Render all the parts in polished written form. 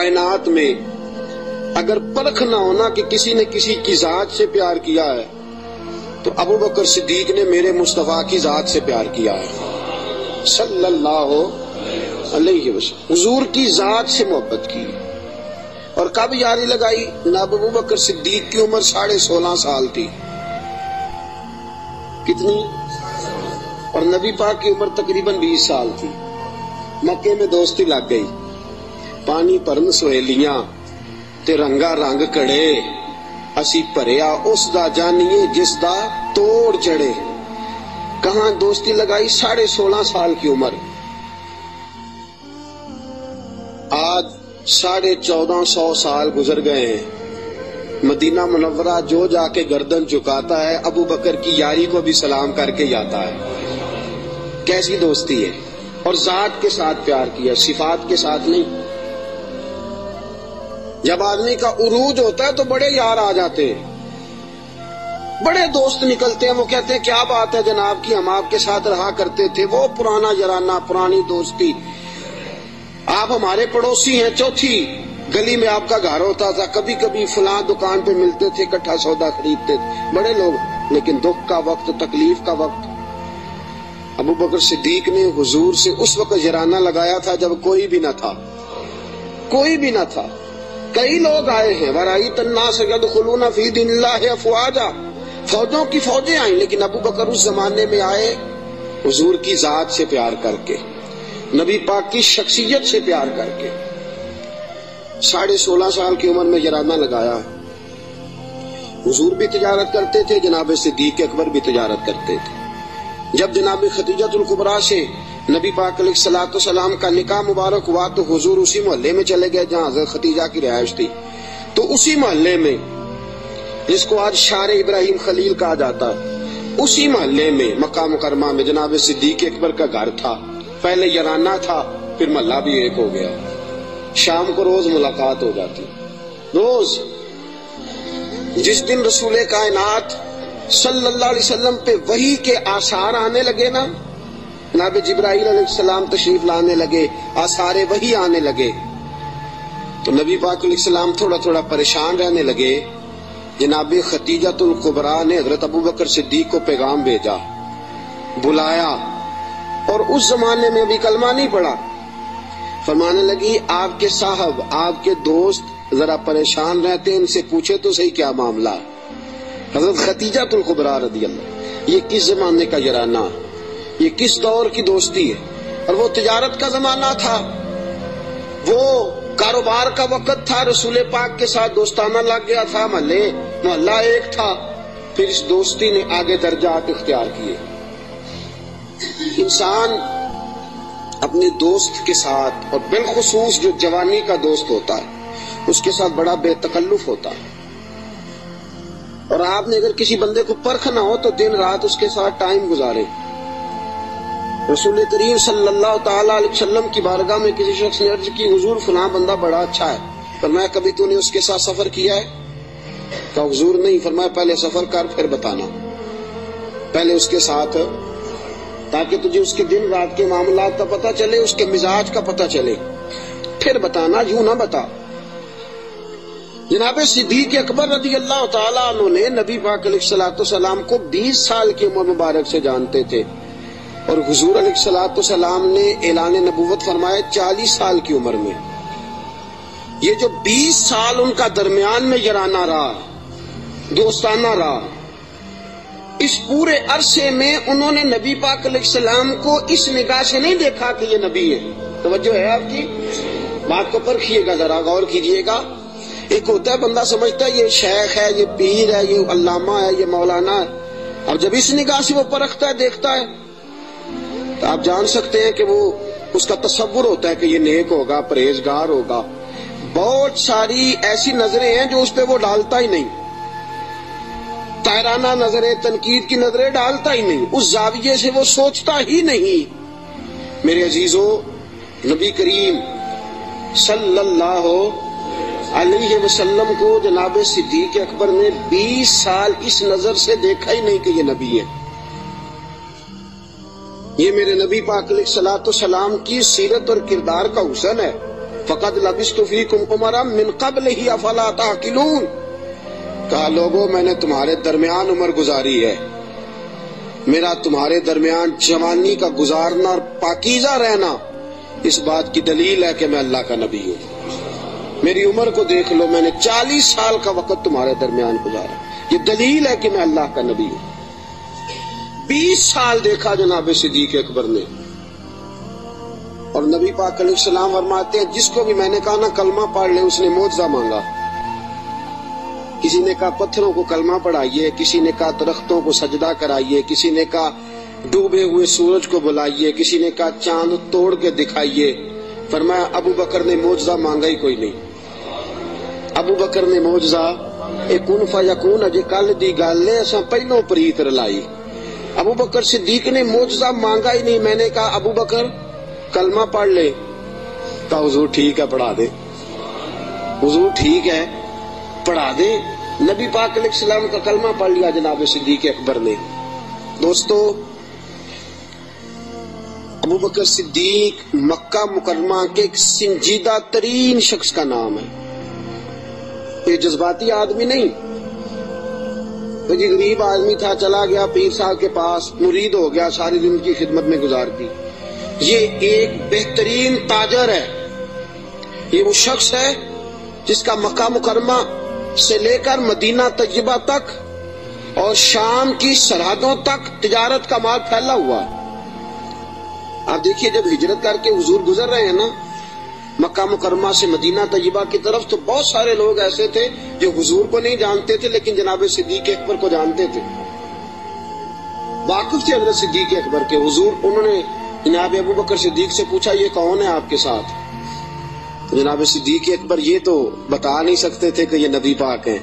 کائنات میں اگر پرکھ نہ ہونا کہ کسی نے کسی کی ذات سے پیار کیا ہے تو ابو بکر صدیق نے میرے مصطفیٰ کی ذات سے پیار کیا ہے صلی اللہ علیہ وسلم، حضور کی ذات سے محبت کی۔ اور کب یاری لگائی؟ جناب ابو بکر صدیق کی عمر 16.5 سال تھی۔ کتنی؟ اور نبی پاک کی عمر تقریباً 20 سال تھی۔ مکے میں دوستی لگ گئی، پانی پرن سہیلیاں تے رنگا رنگ کڑے، اسی پریا اس دا جانیے جس دا توڑ چڑھے۔ کہاں دوستی لگائی؟ 16.5 سال کی عمر۔ آج 1450 سال گزر گئے ہیں، مدینہ منورہ جو جا کے گردن چکاتا ہے ابو بکر کی یاری کو بھی سلام کر کے جاتا ہے۔ کیسی دوستی ہے! اور ذات کے ساتھ پیار کیا، صفات کے ساتھ نہیں۔ جب آدمی کا عروج ہوتا ہے تو بڑے یار آ جاتے ہیں، بڑے دوست نکلتے ہیں، وہ کہتے ہیں کیا بات ہے جناب کی، ہم آپ کے ساتھ رہا کرتے تھے، وہ پرانا یارانہ، پرانی دوستی، آپ ہمارے پڑوسی ہیں، چوتھی گلی میں آپ کا گھر ہوتا تھا، کبھی کبھی فلاں دکان پہ ملتے تھے، اکٹھا سودا خریدتے تھے، بڑے لوگ۔ لیکن دکھ کا وقت، تکلیف کا وقت، ابو بکر صدیق نے حضور سے اس وقت یارانہ لگایا تھا جب کوئی بھی نہ تھا، کوئی بھی نہ تھا۔ کئی لوگ آئے ہیں، وَرَأَيْتَ النَّاسَ يَدْخُلُونَ فِي دِينِ اللَّهِ أَفْوَاجًا، فوجوں کی فوجیں آئیں، لیکن ابو بکر اس زمانے میں آئے حضور کی ذات سے پیار کر کے، نبی پاک کی شخصیت سے پیار کر کے۔ 16.5 سال کی عمر میں یارانہ لگایا۔ حضور بھی تجارت کرتے تھے، جناب صدیق اکبر بھی تجارت کرتے تھے۔ جب جناب خدیجہ الکبریٰ سے نبی پاک علیہ الصلوۃ والسلام کا نکاح مبارک ہوا تو حضور اسی محلے میں چلے گئے جہاں حضرت خدیجہ کی رہائش تھی۔ تو اسی محلے میں، جس کو آج شار ابراہیم خلیل کہا جاتا ہے، اسی محلے میں مکہ مکرمہ میں جناب صدیق اکبر کا گھر تھا۔ پہلے یارانہ تھا، پھر محلہ بھی ایک ہو گیا۔ شام کو روز ملاقات ہو جاتی، روز۔ جس دن رسول کائنات صلی اللہ علیہ وسلم پہ وحی کے آثار آنے لگے نا، جناب جبرائیل علیہ السلام تشریف لانے لگے، آثار وحی آنے لگے، تو نبی پاک علیہ السلام تھوڑا تھوڑا پریشان رہنے لگے۔ جناب خدیجہ الکبریٰ نے حضرت ابو بکر صدیق کو پیغام بھیجا، بلایا، اور اس زمانے میں ابھی کلمہ نہیں پڑا۔ فرمانے لگی آپ کے صاحب، آپ کے دوست ذرا پریشان رہتے ہیں، ان سے پوچھے تو صحیح کیا معاملہ ہے۔ حضرت خدیجہ الکبریٰ رضی اللہ، یہ کس زمانے کا یارانہ، یہ کس دور کی دوستی ہے؟ اور وہ تجارت کا زمانہ تھا، وہ کاروبار کا وقت تھا، رسول پاک کے ساتھ دوستانہ لگ گیا تھا، محلہ ایک تھا۔ پھر اس دوستی نے آگے درجات اختیار کیے۔ انسان اپنے دوست کے ساتھ، اور بالخصوص جو جوانی کا دوست ہوتا ہے، اس کے ساتھ بڑا بے تکلف ہوتا ہے۔ اور آپ نے اگر کسی بندے کو پرکھنا ہو تو دن رات اس کے ساتھ ٹائم گزارے۔ رسول کریم صلی اللہ تعالیٰ علیہ وسلم کی بارگاہ میں کسی شخص نے عرض کی حضور فلاں بندہ بڑا اچھا ہے، فرمایا کبھی تو نے اس کے ساتھ سفر کیا ہے؟ کہا حضور نہیں۔ فرمایا پہلے سفر کر پھر بتانا، پہلے اس کے ساتھ، تاکہ تجھے اس کے دن رات کے معاملات کا پتہ چلے، اس کے مزاج کا پتہ چلے، پھر بتانا، یوں نہ بتا۔ جناب صدیق اکبر رضی اللہ تعالیٰ عنہ نے نبی پاک علیہ الصلوۃ والسلام کو 20 سال کی عمر مبارک سے جانتے تھے، اور حضور علیہ الصلوۃ والسلام نے اعلان نبوت فرمایا 40 سال کی عمر میں۔ یہ جو 20 سال ان کا درمیان میں یارانہ رہا، دوستانہ رہا، اس پورے عرصے میں انہوں نے نبی پاک علیہ السلام کو اس نگاہ سے نہیں دیکھا کہ یہ نبی ہے۔ توجہ ہے آپ کی بات کو پرکھیے گا، ذرا غور کیجئے گا۔ ایک ہوتا ہے بندہ سمجھتا ہے یہ شیخ ہے، یہ پیر ہے، یہ علامہ ہے، یہ مولانا ہے، اب جب اس نگاہ سے وہ پرکھتا ہے، دیکھتا ہے، تو آپ جان سکتے ہیں کہ وہ اس کا تصور ہوتا ہے کہ یہ نیک ہوگا، پرہیزگار ہوگا۔ بہت ساری ایسی نظریں ہیں جو اس پہ وہ ڈالتا ہی نہیں، طاہرانہ نظریں، تنقید کی نظریں ڈالتا ہی نہیں، اس زاویے سے وہ سوچتا ہی نہیں۔ میرے عزیزو، نبی کریم صلی اللہ علیہ وسلم کو جناب صدیق اکبر نے 20 سال اس نظر سے دیکھا ہی نہیں کہ یہ نبی ہے۔ یہ میرے نبی پاک علیہ الصلوۃ والسلام کی سیرت اور کردار کا حسن ہے۔ فقد لبثت فیکم عمرا من قبلہ افلا تعقلون، کہا لوگوں میں نے تمہارے درمیان عمر گزاری ہے، میرا تمہارے درمیان جوانی کا گزارنا اور پاکیزہ رہنا اس بات کی دلیل ہے کہ میں اللہ کا نبی ہوں۔ میری عمر کو دیکھ لو، میں نے 40 سال کا وقت تمہارے درمیان گزارا، یہ دلیل ہے کہ میں اللہ کا نبی ہوں۔ 20 سال دیکھا جناب صدیق اکبر نے، اور نبی پاک علیہ السلام فرماتے ہیں جس کو بھی میں نے کہا نا کلمہ پڑھ لے، اس نے معجزہ مانگا۔ کسی نے کہا پتھروں کو کلمہ پڑھائیے، کسی نے کہا درختوں کو سجدہ کرائیے، کسی نے کہا ڈوبے ہوئے سورج کو بلائیے، کسی نے کہا چاند توڑ کے دکھائیے۔ فرمایا ابو بکر نے معجزہ مانگا ہی کوئی نہیں۔ ابو بکر نے معجزہ کن فیکون اجے کل دی گل ہے، اساں پہلوں پریت رلائی۔ ابو بکر صدیق نے معجزہ مانگا ہی نہیں۔ میں نے کہا ابو بکر کلمہ پڑھ لے، کہا حضور ٹھیک ہے پڑھا دے، حضور ٹھیک ہے پڑھا دے۔ نبی پاک علیہ السلام کا کلمہ پڑھ لیا جناب صدیق اکبر نے۔ دوستو، ابو بکر صدیق مکہ مکرمہ کے ایک سنجیدہ ترین شخص کا نام ہے۔ یہ جذباتی آدمی نہیں، یہ غریب آدمی تھا، چلا گیا پیر صاحب کے پاس، مرید ہو گیا، ساری زندگی کی خدمت میں گزار دی۔ یہ ایک بہترین تاجر ہے، یہ وہ شخص ہے جس کا مکہ مکرمہ سے لے کر مدینہ طیبہ تک اور شام کی سرحدوں تک تجارت کا مال پھیلا ہوا ہے۔ آپ دیکھیے جب ہجرت کر کے حضور گزر رہے ہیں نا مکہ مکرمہ سے مدینہ طیبہ کی طرف، تو بہت سارے لوگ ایسے تھے جو حضور کو نہیں جانتے تھے لیکن جناب صدیق اکبر کو جانتے تھے، واقف تھے حضرت صدیق اکبر کے۔ حضور انہوں نے جناب ابو بکر صدیق سے پوچھا یہ کون ہے آپ کے ساتھ؟ جناب صدیق اکبر یہ تو بتا نہیں سکتے تھے کہ یہ نبی پاک ہیں،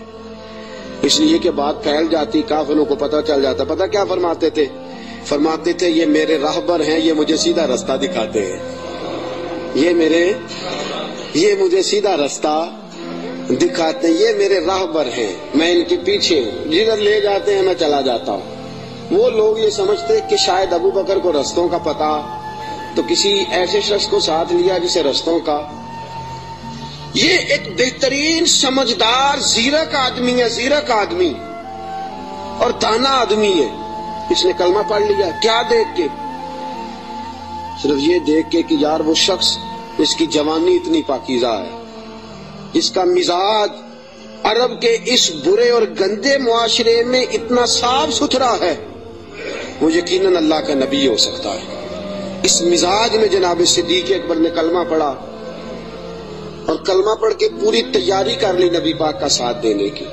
اس لیے کہ بات پھیل جاتی، کافروں کو پتہ چل جاتا۔ پتہ کیا فرماتے تھے؟ فرماتے تھے یہ میرے راہبر ہیں، یہ مجھے سیدھا رستہ دکھاتے ہیں، یہ مجھے سیدھا رستہ دکھاتے ہیں، یہ میرے راہبر ہیں، میں ان کے پیچھے ہوں، جدھر لے جاتے ہیں میں چلا جاتا ہوں۔ وہ لوگ یہ سمجھتے کہ شاید ابو بکر کو رستوں کا پتہ، تو کسی ایسے شخص کو ساتھ لیا جسے رستوں کا۔ یہ ایک بہترین سمجھدار زیرک آدمی ہے، زیرک آدمی اور دانا آدمی ہے۔ اس نے کلمہ پڑھ لیا، کیا دیکھ کے؟ صرف یہ دیکھ کے کہ یار وہ شخص جس کی جوانی اتنی پاکیزہ ہے، جس کا مزاج عرب کے اس برے اور گندے معاشرے میں اتنا صاف ستھرا ہے، وہ یقیناً اللہ کا نبی ہو سکتا ہے۔ اس مزاج میں جناب صدیق اکبر نے کلمہ پڑھا، اور کلمہ پڑھ کے پوری تیاری کر لی نبی پاک کا ساتھ دینے کی۔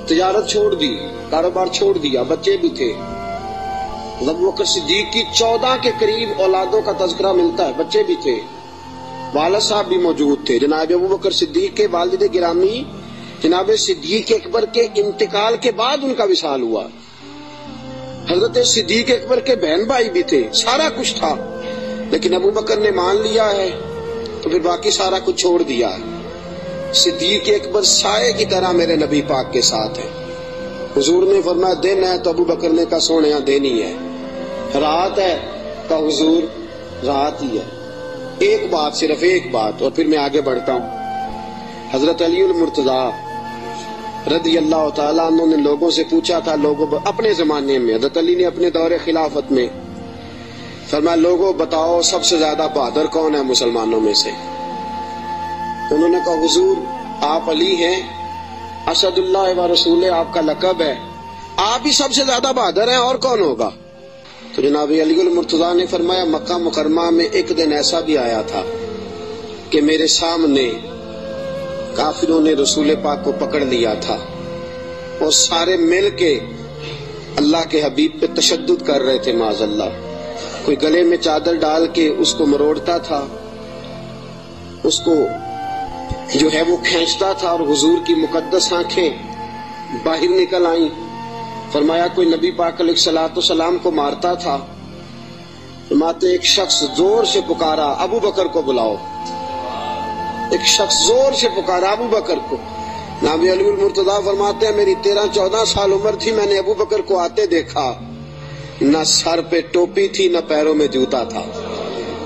تجارت چھوڑ دی، کاروبار چھوڑ دیا، بچے بھی تھے۔ ابو بکر صدیق کی 14 کے قریب اولادوں کا تذکرہ ملتا ہے، بچے بھی تھے، والد صاحب بھی موجود تھے۔ جناب ابو بکر صدیق کے والد گرامی جناب صدیق اکبر کے انتقال کے بعد ان کا وصال ہوا۔ حضرت صدیق اکبر کے بہن بھائی بھی تھے، سارا کچھ تھا، لیکن ابو بکر نے مان لیا ہے تو پھر باقی سارا کچھ چھوڑ دیا ہے۔ صدیق اکبر سائے کی طرح میرے نبی پاک کے ساتھ ہے۔ حضور نے فرمایا دن ہے، تو ابو بکر نے کہا سونے دینی ہے۔ رات ہے، کہا حضور رات ہی ہے۔ ایک بات، صرف ایک بات، اور پھر میں آگے بڑھتا ہوں۔ حضرت علی المرتضیٰ رضی اللہ تعالیٰ عنہ نے لوگوں سے پوچھا تھا، لوگوں اپنے زمانے میں حضرت علی نے اپنے دور خلافت میں فرمایا لوگوں بتاؤ سب سے زیادہ بہادر کون ہے مسلمانوں میں سے؟ انہوں نے کہا حضور آپ علی ہیں، اسد اللہ و رسول آپ کا لقب ہے، آپ ہی سب سے زیادہ بہادر ہیں، اور کون ہوگا؟ تو جناب علی المرتضیٰ نے فرمایا مکہ مکرمہ میں ایک دن ایسا بھی آیا تھا کہ میرے سامنے کافروں نے رسول پاک کو پکڑ لیا تھا، اور سارے مل کے اللہ کے حبیب پہ تشدد کر رہے تھے معاذ اللہ۔ کوئی گلے میں چادر ڈال کے اس کو مروڑتا تھا، اس کو جو ہے وہ کھینچتا تھا، اور حضور کی مقدس آنکھیں باہر نکل آئیں۔ فرمایا کوئی نبی پاک علیہ الصلوۃ والسلام کو مارتا تھا۔ فرماتے ایک شخص زور سے پکارا ابو بکر کو بلاؤ، ایک شخص زور سے پکارا ابو بکر کو۔ نبی علی المرتضیٰ فرماتے ہیں میری 13-14 سال عمر تھی، میں نے ابو بکر کو آتے دیکھا، نہ سر پہ ٹوپی تھی نہ پیروں میں جوتا تھا۔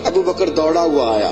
ابو بکر دوڑا ہوا آیا،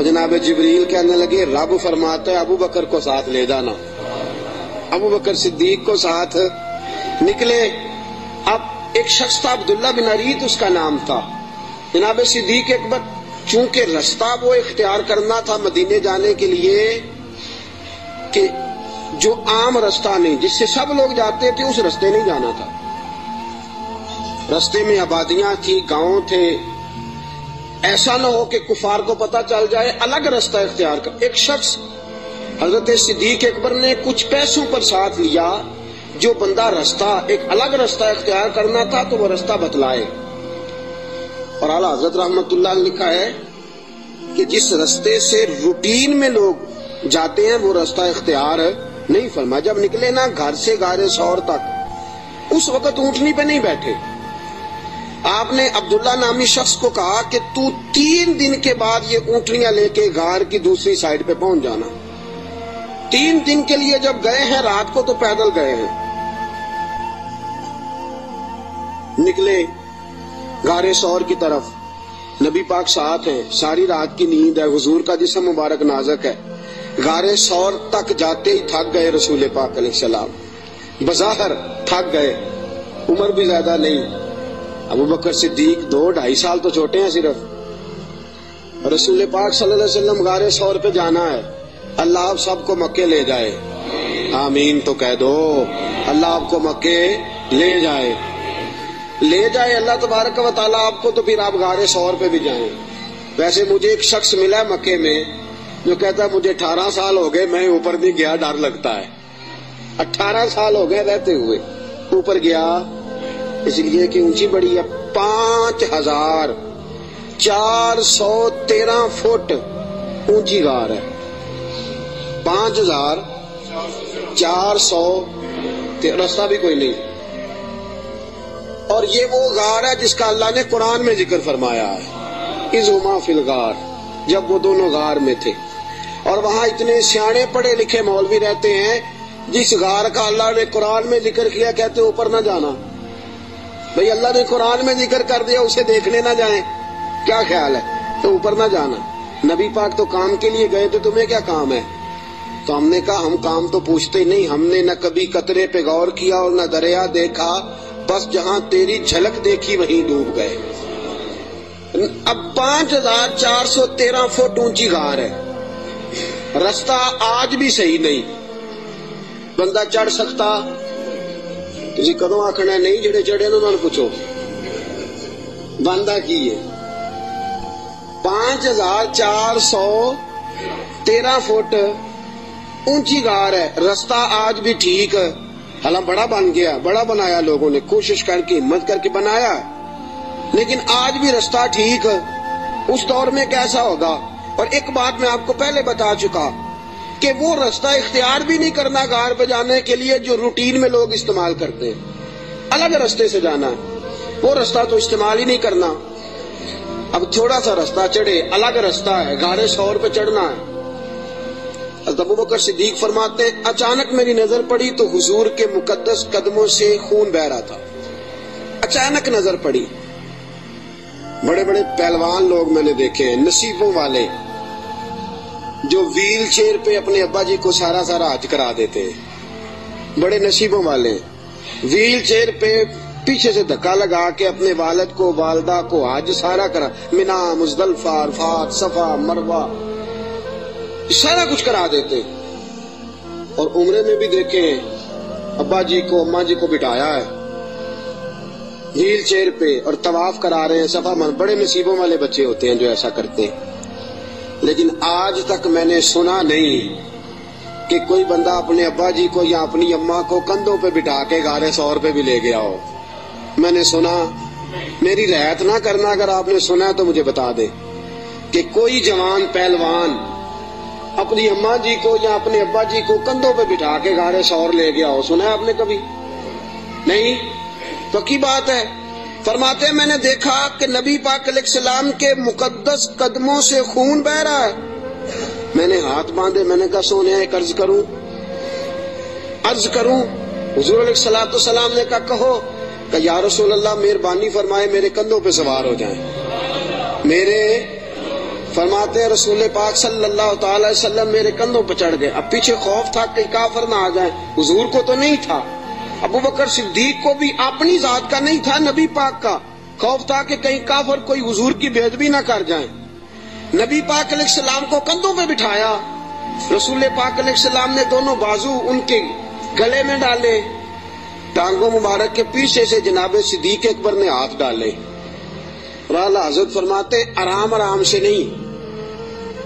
تو جناب جبریل کہنے لگے رب فرماتا ہے ابو بکر کو ساتھ لے جانا. ابو بکر صدیق کو ساتھ نکلے. اب ایک شخص تھا عبداللہ بن عریت اس کا نام تھا. جناب صدیق اکبر چونکہ رستہ وہ اختیار کرنا تھا مدینے جانے کے لیے کہ جو عام رستہ نہیں جس سے سب لوگ جاتے تھے اس رستے نہیں جانا تھا. رستے میں آبادیاں تھی، گاؤں تھے، ایسا نہ ہو کہ کفار کو پتہ چل جائے، الگ رستہ اختیار کر. ایک شخص حضرت صدیق اکبر نے کچھ پیسوں پر ساتھ لیا، جو بندہ رستہ ایک الگ رستہ اختیار کرنا تھا تو وہ رستہ بتلائے. اور اعلیٰ حضرت رحمت اللہ نے لکھا ہے کہ جس رستے سے روٹین میں لوگ جاتے ہیں وہ رستہ اختیار نہیں فرمایا. جب نکلے نا گھر سے غار ثور تک، اس وقت اونٹنی پہ نہیں بیٹھے. آپ نے عبداللہ نامی شخص کو کہا کہ تو 3 دن کے بعد یہ اونٹنیاں لے کے غار کی دوسری سائڈ پہ پہنچ جانا. 3 دن کے لیے جب گئے ہیں، رات کو تو پیدل گئے ہیں. نکلے غار ثور کی طرف، نبی پاک ساتھ ہیں، ساری رات کی نیند ہے، حضور کا جسم مبارک نازک ہے. غار ثور تک جاتے ہی تھک گئے رسول پاک علیہ السلام، بظاہر تھک گئے، عمر بھی زیادہ نہیں. ابو بکر صدیق 2-2.5 سال تو چھوٹے ہیں صرف. رسول پاک صلی اللہ علیہ وسلم غار ثور پہ جانا ہے، اللہ آپ سب کو مکے لے جائے. آمین تو کہہ دو. اللہ آپ کو مکے لے جائے، لے جائے اللہ تبارک و تعالیٰ آپ کو، تو پھر آپ غار ثور پہ بھی جائیں. ویسے مجھے ایک شخص ملا مکے میں جو کہتا ہے مجھے 18 سال ہو گئے میں اوپر نہیں گیا، ڈر لگتا ہے. 18 سال ہو گئے رہتے ہوئے اوپر گیا، اس لیے کہ اونچی بڑی ہے. 5413 فٹ اونچی غار ہے. 5400 رستہ بھی کوئی نہیں. اور یہ وہ غار ہے جس کا اللہ نے قرآن میں ذکر فرمایا ہے، اذ ہما فی الغار، جب وہ دونوں غار میں تھے. اور وہاں اتنے سیانے پڑھے لکھے مولوی رہتے ہیں، جس غار کا اللہ نے قرآن میں ذکر کیا کہتے اوپر نہ جانا. بھئی اللہ نے قرآن میں ذکر کر دیا، اسے دیکھنے نہ جائیں، کیا خیال ہے؟ تو اوپر نہ جانا. نبی پاک تو کام کے لیے گئے تھے، تمہیں کیا کام ہے؟ تو ہم نے کہا ہم کام تو پوچھتے نہیں، ہم نے نہ کبھی قطرے پہ غور کیا اور نہ دریا دیکھا، بس جہاں تیری جھلک دیکھی وہیں ڈوب گئے. اب 5413 فٹ اونچی غار ہے، رستہ آج بھی صحیح نہیں. بندہ چڑھ سکتا؟ تسی کدوں آکھنا نہیں، جڑے چڑھے انہوں نے پوچھو. بندہ کی ہے 5413 فٹ اونچی غار ہے، رستہ آج بھی ٹھیک ہے. حالانکہ بڑا بن گیا، بڑا بنایا، لوگوں نے کوشش کر کے ہمت کر کے بنایا، لیکن آج بھی رستہ ٹھیک ہے. اس دور میں کیسا ہوگا؟ اور ایک بات میں آپ کو پہلے بتا چکا کہ وہ رستہ اختیار بھی نہیں کرنا غار پہ جانے کے لیے جو روٹین میں لوگ استعمال کرتے ہیں. الگ رستے سے جانا ہے، وہ رستہ تو استعمال ہی نہیں کرنا. اب تھوڑا سا رستہ چڑھے، الگ رستہ ہے، غار ثور پہ چڑھنا ہے. ابو بکر صدیق فرماتے ہیں اچانک میری نظر پڑی تو حضور کے مقدس قدموں سے خون بہ رہا تھا. اچانک نظر پڑی. بڑے بڑے پہلوان لوگ میں نے دیکھے ہیں، نصیبوں والے، جو ویل چیئر پہ اپنے ابا جی کو سارا حج کرا دیتے ہیں. بڑے نصیبوں والے ویل چیئر پہ پیچھے سے دھکا لگا کے اپنے والد کو والدہ کو حج سارا کرا، منا، مزدلفہ، عرفات، صفا، مروہ، سارا کچھ کرا دیتے. اور عمرے میں بھی دیکھیں ابا جی کو اماں جی کو بٹھایا ہے ویل چیئر پہ اور طواف کرا رہے ہیں صفا مروہ. بڑے نصیبوں والے بچے ہوتے ہیں جو ایسا کرتے ہیں. لیکن آج تک میں نے سنا نہیں کہ کوئی بندہ اپنے ابا جی کو یا اپنی اماں کو کندھوں پہ بٹھا کے غار ثور پہ بھی لے گیا ہو. میں نے سنا، میری رعایت نہ کرنا اگر آپ نے سنا تو مجھے بتا دے کہ کوئی جوان پہلوان اپنی اماں جی کو یا اپنے ابا جی کو کندھوں پہ بٹھا کے غار ثور لے گیا ہو. سنا ہے آپ نے کبھی؟ نہیں. پکی بات ہے. فرماتے ہیں میں نے دیکھا کہ نبی پاک علیہ السلام کے مقدس قدموں سے خون بہ رہا ہے. میں نے ہاتھ باندھے، میں نے کہا سونے ایک عرض کروں. حضور علیہ السلام نے کہا کہو. کہ یا رسول اللہ مہربانی فرمائے میرے کندھوں پہ سوار ہو جائیں، میرے فرماتے ہیں رسول پاک صلی اللہ تعالی علیہ وسلم میرے کندھوں پہ چڑھ گئے. اب پیچھے خوف تھا کہ کافر نہ آ جائیں. حضور کو تو نہیں تھا, ابو بکر صدیق کو بھی اپنی ذات کا نہیں تھا, نبی پاک کا خوف تھا کہ کہیں کافر کوئی حضور کی بے ادبی نہ کر جائیں. نبی پاک علیہ السلام کو کندھوں پہ بٹھایا. رسول پاک علیہ السلام نے دونوں بازو ان کے گلے میں ڈالے, ٹانگوں مبارک کے پیچھے سے جناب صدیق اکبر نے ہاتھ ڈالے. اور اعلیٰ حضرت فرماتے آرام آرام سے نہیں,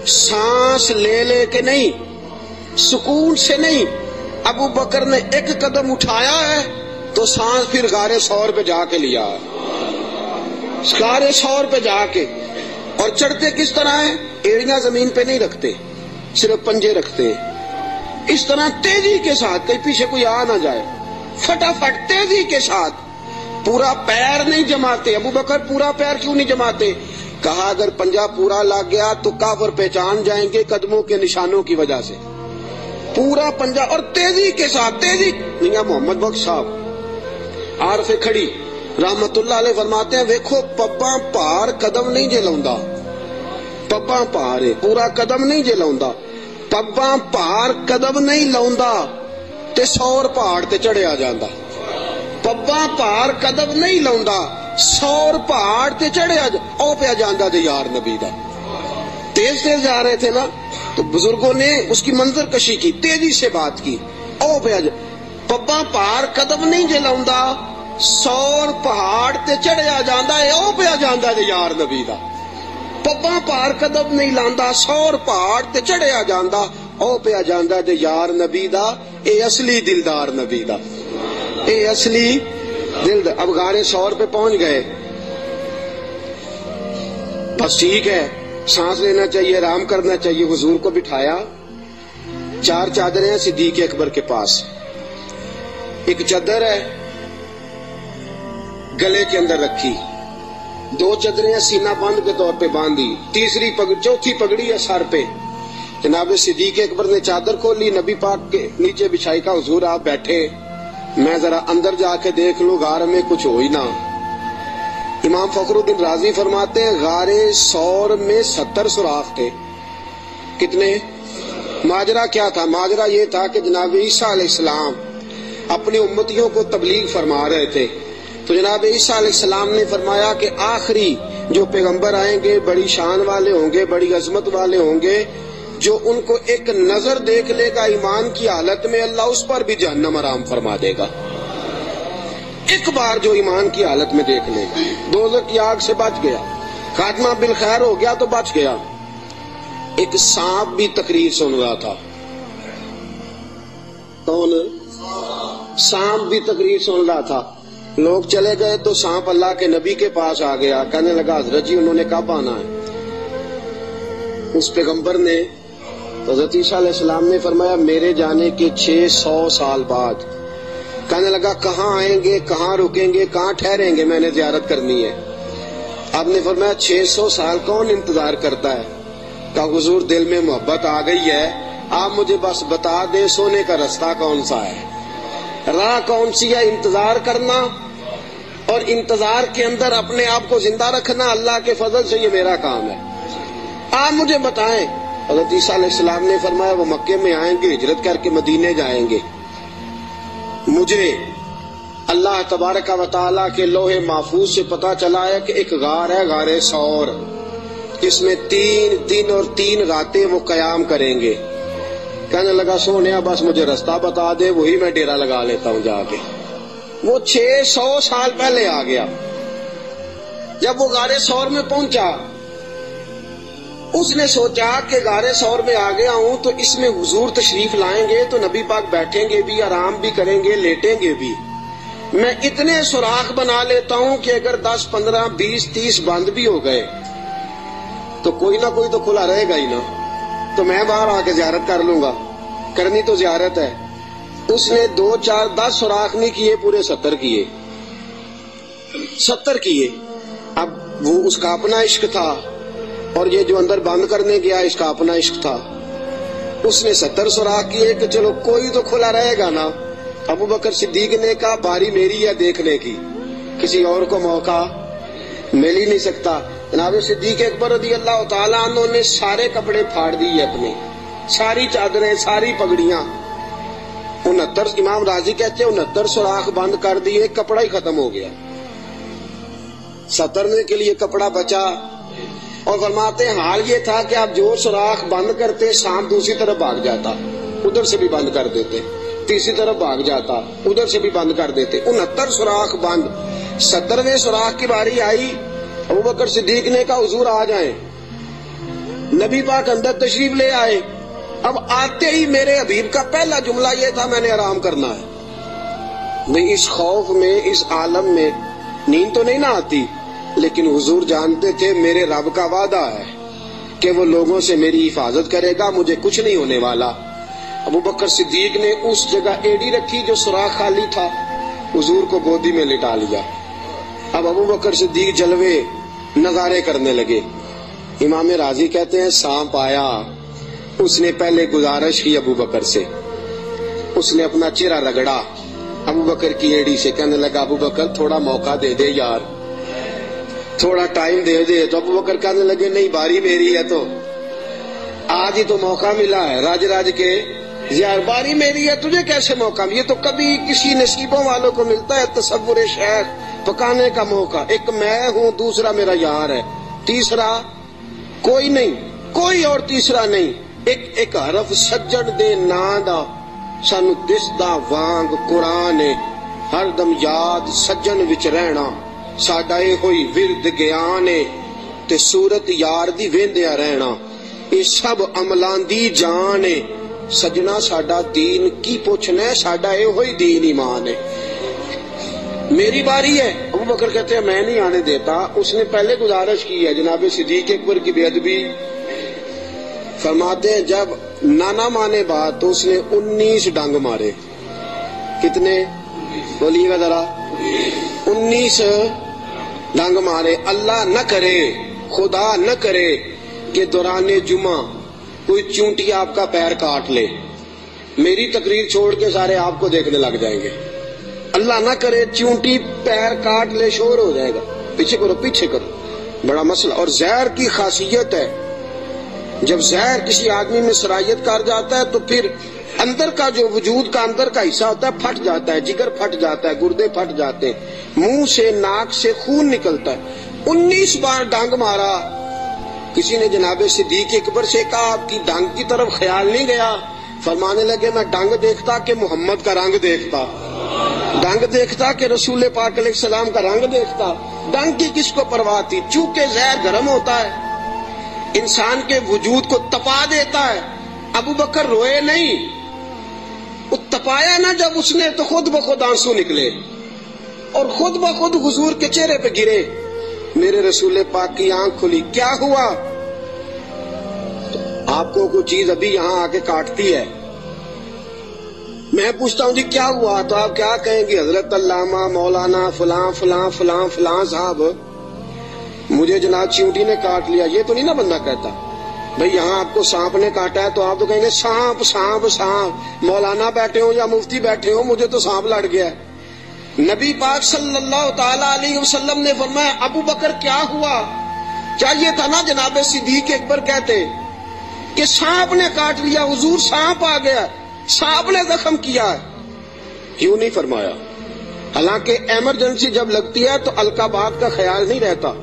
سانس لے لے کے نہیں, سکون سے نہیں. ابو بکر نے ایک قدم اٹھایا ہے تو سانس پھر غار ثور پہ جا کے لیا, غار ثور پہ جا کے. اور چڑھتے کس طرح ہیں؟ ایڑیاں زمین پہ نہیں رکھتے, صرف پنجے رکھتے ہیں. اس طرح تیزی کے ساتھ, کہیں پیچھے کوئی آ نہ جائے, فٹافٹ تیزی کے ساتھ. پورا پیر نہیں جماتے. ابو بکر پورا پیر کیوں نہیں جماتے؟ کہا اگر پنجہ پورا لگ گیا تو کافر پہچان جائیں گے قدموں کے نشانوں کی وجہ سے. پورا پنجہ اور تیزی کے ساتھ. تیزی میاں محمد بخش صاحب عارف کھڑی رحمت اللہ علیہ فرماتے ہیں ویکھو پباں پار قدم نہیں جے لاؤندا, پباں پار پورا قدم نہیں جے لاؤندا, پباں پار قدم نہیں لاؤندا تے سور پہاڑ تے چڑھیا جاندا. پباں پار قدم نہیں لاؤندا, سور پہاڑ تے چڑھیا او پیا جاندا تے یار نبی دا. تیز تیز جا رہے تھے نا, تو بزرگوں نے اس کی منظر کشی کی, تیزی سے بات کی. او پیا پباں پار قدم نہیں جے لاؤندا, سور پہاڑ تے چڑھیا جاندا ہے, او پیا جاندا تے یار نبی دا. پباں پار قدم نہیں لاندا, سور پہاڑ تے چڑھیا جاندا, او پیا جاندا تے یار نبی دا. اے اصلی دلدار نبی دا, اے اصلی دل. اب غار ثور پہ پہنچ گئے, بس ٹھیک ہے, سانس لینا چاہیے, آرام کرنا چاہیے. حضور کو بٹھایا, 4 چادریں ہیں صدیق اکبر کے پاس. ایک چادر ہے گلے کے اندر رکھی, 2 چادریں سینہ بند کے طور پہ باندھی, چوتھی پگڑی ہے سر پہ. جناب صدیق اکبر نے چادر کھولی, نبی پاک کے نیچے بچھائی. کا حضور آپ بیٹھے, میں ذرا اندر جا کے دیکھ لوں غار میں کچھ ہو ہی نہ. امام فخر الدین رازی فرماتے ہیں غار ثور میں 70 سوراخ تھے. کتنے؟ ماجرا کیا تھا؟ ماجرا یہ تھا کہ جناب عیسیٰ علیہ السلام اپنی امتیوں کو تبلیغ فرما رہے تھے. تو جناب عیسیٰ علیہ السلام نے فرمایا کہ آخری جو پیغمبر آئیں گے بڑی شان والے ہوں گے, بڑی عظمت والے ہوں گے, جو ان کو ایک نظر دیکھ لے گا ایمان کی حالت میں, اللہ اس پر بھی جہنم حرام فرما دے گا. ایک بار جو ایمان کی حالت میں دیکھ لے گا, دوزخ کی آگ سے بچ گیا, خاتمہ بالخیر ہو گیا تو بچ گیا. ایک سانپ بھی تقریر سن رہا تھا. کون؟ سانپ بھی تقریر سن رہا تھا. لوگ چلے گئے تو سانپ اللہ کے نبی کے پاس آ گیا, کہنے لگا حضرت جی انہوں نے کب آنا ہے؟ اس پیغمبر نے, حضرت عیسیٰ علیہ السلام نے فرمایا میرے جانے کے 600 سال بعد. کہنے لگا کہاں آئیں گے, کہاں رکیں گے, کہاں ٹھہریں گے, میں نے زیارت کرنی ہے. آپ نے فرمایا 600 سال کون انتظار کرتا ہے؟ کہا حضور دل میں محبت آ گئی ہے, آپ مجھے بس بتا دیں سونے کا رستہ کون سا ہے, راہ کون سی ہے. انتظار کرنا اور انتظار کے اندر اپنے آپ کو زندہ رکھنا اللہ کے فضل سے یہ میرا کام ہے, آپ مجھے بتائیں. حضرت عیسیٰ علیہ السلام نے فرمایا وہ مکے میں آئیں گے, ہجرت کر کے مدینے جائیں گے. مجھے اللہ تبارک و تعالیٰ کے لوح محفوظ سے پتا چلا ہے کہ ایک غار ہے, غار ثور, اس میں 3 دن اور 3 راتیں وہ قیام کریں گے. کہنے لگا سونیا بس مجھے رستہ بتا دے, وہی میں ڈیرا لگا لیتا ہوں جا کے. وہ 600 سال پہلے آ گیا. جب وہ غار ثور میں پہنچا, اس نے سوچا کہ غار ثور میں آ گیا ہوں تو اس میں حضور تشریف لائیں گے تو نبی پاک بیٹھیں گے بھی, آرام بھی کریں گے, لیٹیں گے بھی. میں اتنے سوراخ بنا لیتا ہوں کہ اگر 10 15 20 30 بند بھی ہو گئے تو کوئی نہ کوئی تو کھلا رہے گا ہی نا, تو میں باہر آ کے زیارت کر لوں گا, کرنی تو زیارت ہے. اس نے 2 4 10 سوراخ نہیں کیے, پورے 70 کیے, 70 کیے. اب وہ اس کا اپنا عشق تھا اور یہ جو اندر بند کرنے گیا اس کا اپنا عشق تھا. اس نے 70 سوراخ کیے کہ چلو کوئی تو کھلا رہے گا نا. ابو بکر صدیق نے کہا باری میری ہے دیکھنے کی, کسی اور کو موقع مل ہی نہیں سکتا. جناب صدیق اکبر رضی اللہ تعالیٰ عنہ نے سارے کپڑے پھاڑ دیے اپنے، ساری چادریں، ساری پگڑیاں، 69 امام راضی کہتے ہیں 69 سوراخ بند کر دیے، کپڑا ہی ختم ہو گیا، 70 کے لیے کپڑا بچا۔ اور فرماتے ہیں حال یہ تھا کہ آپ جو سوراخ بند کرتے سانپ دوسری طرف بھاگ جاتا، ادھر سے بھی بند کر دیتے، تیسری طرف بھاگ جاتا، ادھر سے بھی بند کر دیتے، 69 سوراخ بند۔ 70ویں سوراخ کی باری آئی، ابوبکر صدیق نے کہا حضور آ جائیں، نبی پاک اندر تشریف لے آئے۔ اب آتے ہی میرے حبیب کا پہلا جملہ یہ تھا میں نے آرام کرنا ہے۔ نہیں، اس خوف میں، اس عالم میں نیند تو نہیں نہ آتی، لیکن حضور جانتے تھے میرے رب کا وعدہ ہے کہ وہ لوگوں سے میری حفاظت کرے گا، مجھے کچھ نہیں ہونے والا۔ ابوبکر صدیق نے اس جگہ ایڑی رکھی جو سوراخ خالی تھا، حضور کو گودی میں لٹا لیا۔ اب ابوبکر صدیق جلوے نظارے کرنے لگے۔ امام راضی کہتے ہیں سانپ آیا، اس نے پہلے گزارش کی ابوبکر سے، اس نے اپنا چہرہ رگڑا ابوبکر کی ایڑی سے، کہنے لگا ابوبکر تھوڑا موقع دے دے یار، تھوڑا ٹائم دے دے۔ تو ابوبکر کہنے لگے نہیں، باری میری ہے، تو آج ہی تو موقع ملا ہے، راج راج کے یار باری میری ہے، تجھے کیسے موقع؟ یہ تو کبھی کسی نصیبوں والوں کو ملتا ہے تصور شیخ پکانے کا موقع۔ ایک میں ہوں، دوسرا میرا یار ہے، تیسرا کوئی نہیں، کوئی اور تیسرا نہیں۔ ایک حرف سجن دے ناں دا سانو دسدا وانگ قرآن، ہر دم یاد سجن وچ رہنا ساڈا اے ہوئی ورد گیان، تے صورت یار دی ویندیا رہنا اے سب عملاں دی جان۔ سجنا ساڈا دین کی پوچھنا ہے، ساڈا اے ہوئی دین ایمان ہے۔ میری باری ہے، ابوبکر کہتے ہیں میں نہیں آنے دیتا۔ اس نے پہلے گزارش کی ہے، جناب صدیق اکبر کی بے ادبی فرماتے ہیں جب نانا مانے بات تو اس نے 19 ڈنگ مارے۔ کتنے بولیے گا ذرا؟ 19 ڈنگ مارے۔ اللہ نہ کرے، خدا نہ کرے کہ دوران جمعہ کوئی چونٹی آپ کا پیر کاٹ لے، میری تقریر چھوڑ کے سارے آپ کو دیکھنے لگ جائیں گے۔ اللہ نہ کرے چونٹی پیر کاٹ لے، شور ہو جائے گا، پیچھے کرو پیچھے کرو، بڑا مسئلہ۔ اور زہر کی خاصیت ہے، جب زہر کسی آدمی میں سرایت کر جاتا ہے تو پھر اندر کا جو وجود کا اندر کا حصہ ہوتا ہے پھٹ جاتا ہے، جگر پھٹ جاتا ہے، گردے پھٹ جاتے ہیں، منہ سے ناک سے خون نکلتا ہے۔ 19 بار ڈانگ مارا۔ کسی نے جناب صدیق اکبر سے کہا آپ کی ڈانگ کی طرف خیال نہیں گیا؟ فرمانے لگے میں ڈانگ دیکھتا کہ محمد کا رنگ دیکھتا، ڈانگ دیکھتا کہ رسول پاک علیہ السلام کا رنگ دیکھتا۔ ڈانگ کی کس کو پرواہ تھی؟ چونکہ زہر گرم ہوتا ہے، انسان کے وجود کو تپا دیتا ہے۔ ابوبکر روئے نہیں، وہ تپایا نا جب اس نے تو خود بخود آنسو نکلے اور خود بخود حضور کے چہرے پہ گرے۔ میرے رسول پاک کی آنکھ کھلی، کیا ہوا؟ تو آپ کو کوئی چیز ابھی یہاں آ کے کاٹتی ہے، میں پوچھتا ہوں جی کیا ہوا، تو آپ کیا کہیں گے؟ حضرت علامہ مولانا فلاں فلاں فلاں فلاں صاحب مجھے جناب چیونٹی نے کاٹ لیا۔ یہ تو نہیں نا بندہ کہتا بھئی یہاں آپ کو سانپ نے کاٹا ہے، تو آپ تو کہیں گے سانپ سانپ سانپ، مولانا بیٹھے ہوں یا مفتی بیٹھے ہوں مجھے تو سانپ لڑ گیا ہے۔ نبی پاک صلی اللہ تعالی علیہ وسلم نے فرمایا ابو بکر کیا ہوا؟ چاہیے تھا نا جناب صدیق اکبر کہتے کہ سانپ نے کاٹ لیا، حضور سانپ آ گیا، سانپ نے زخم کیا ہے، کیوں نہیں فرمایا؟ حالانکہ ایمرجنسی جب لگتی ہے تو القابات کا خیال نہیں رہتا،